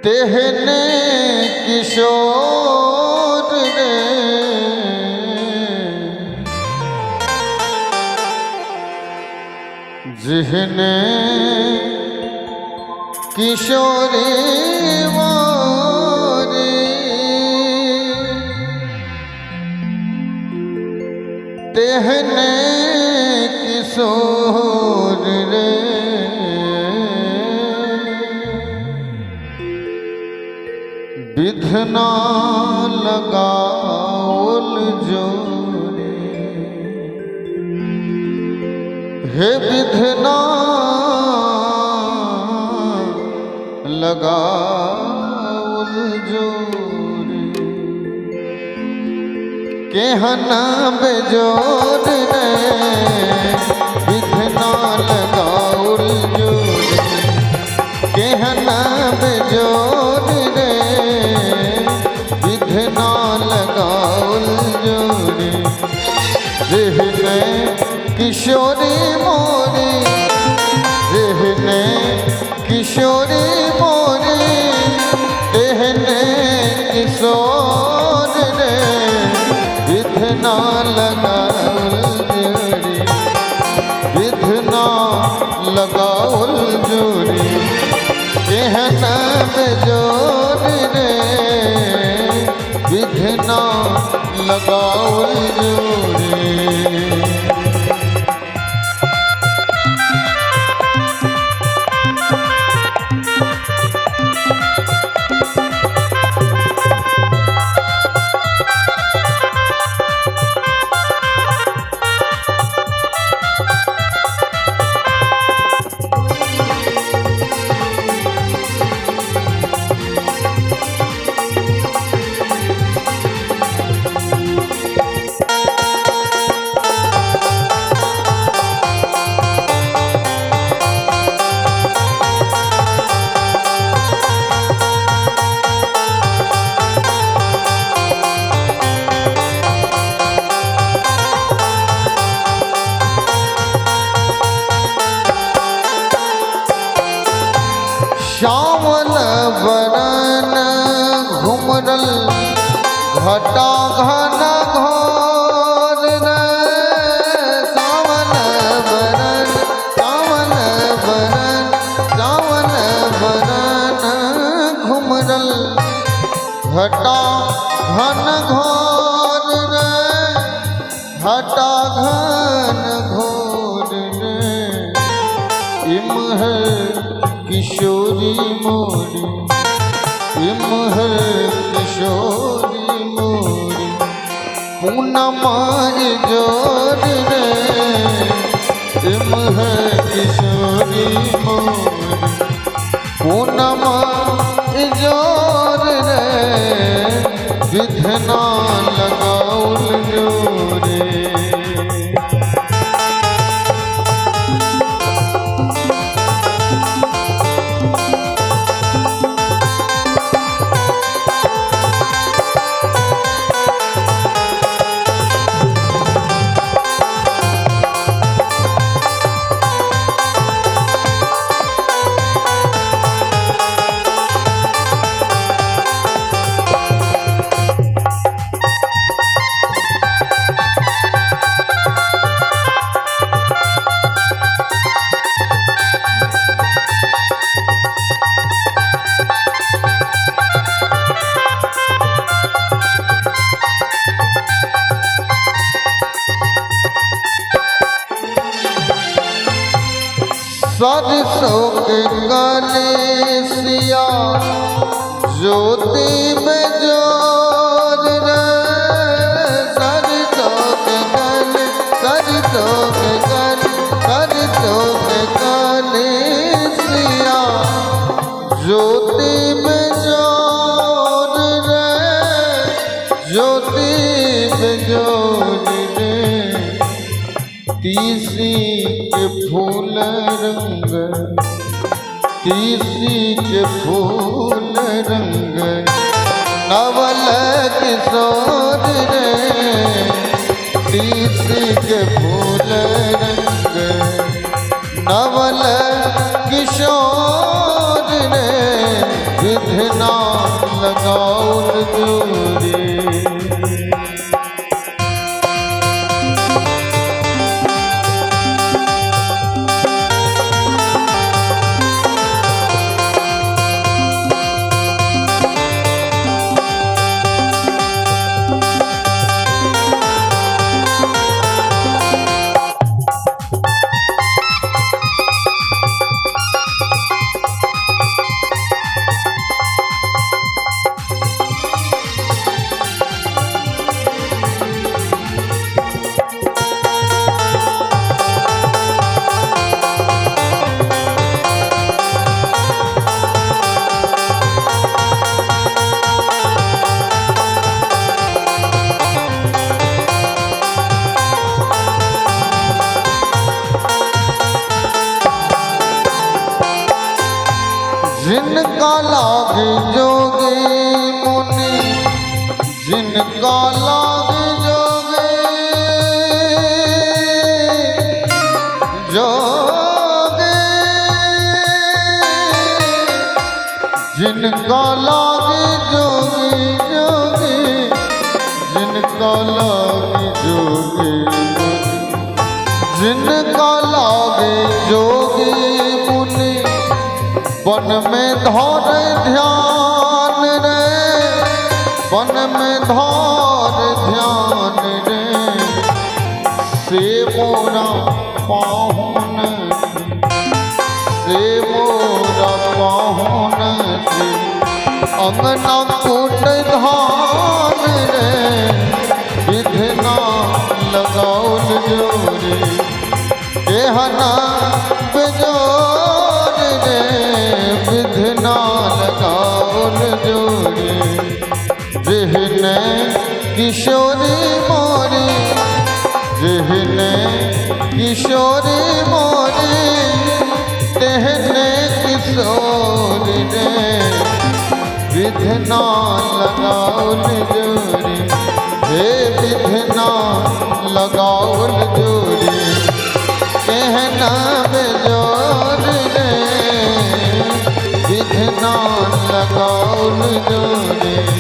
तेहने किशोर रे जिहने किशोरी मोरी तेहने किशोर रे विधना लगाओल जोरे हे विधना लगाओल जोरे केहना बेजोर रे विधना लगाओल जोरे केहना बेजोर रे विधना लगाओल जोरे जिहने किशोरी मोरी जिहने किशोरी मोरी तेहने किशोर रे विधना लगाओल जोरे विधना लगाओल जोरे केहना बेजोर रे विधना लगाओल जोरे श्यामल बरन घुमरल घटा घन घोर रे सावन बरन सावन बरन सावन बरन घुमरल घटा घन घोर रे घटा घन घोर रे इमह किशोरी मोरी इमह किशोरी मोरी पूनमा जोर रे इमह किशोरी मोरी पूनमा जोर रे विधना लगाओल जोरे सरसों के कलेसिया ज्योति में जोर रे सरसों के कलेसिया ज्योति में जोर रे ज्योति में जोर रे तीसी के फूल रंग तीसी के फूल रंग नवल किशोर रे तीसी के फूल रंग नवल किशोर रे विधना लगाउल जोरे। जिनका लागे जोगे मुनि, जिनका लागे जोगे जोगे, जिनका लागे जोगे जोगे, जिनका लागे जोगे, जिनका लागे जोगे मुनि, वन में धौर ध्यान रे, वन में धौर ध्यान रे, से मोरा पाहुन, से मोरा पाहुन से, अंगना कूट धान रे, विधना लगाउल जोरे, देहना बेजोर रे, विधना लगाउल जोरे। जिहने किशोरी मोरी, जिहने किशोरी मोरी, तेहने किशोरी रे, विधना लगाउल जोरे, हे विधना लगाउल जोरे, कहना बेजोर रे, विधना लगाउल जोरे।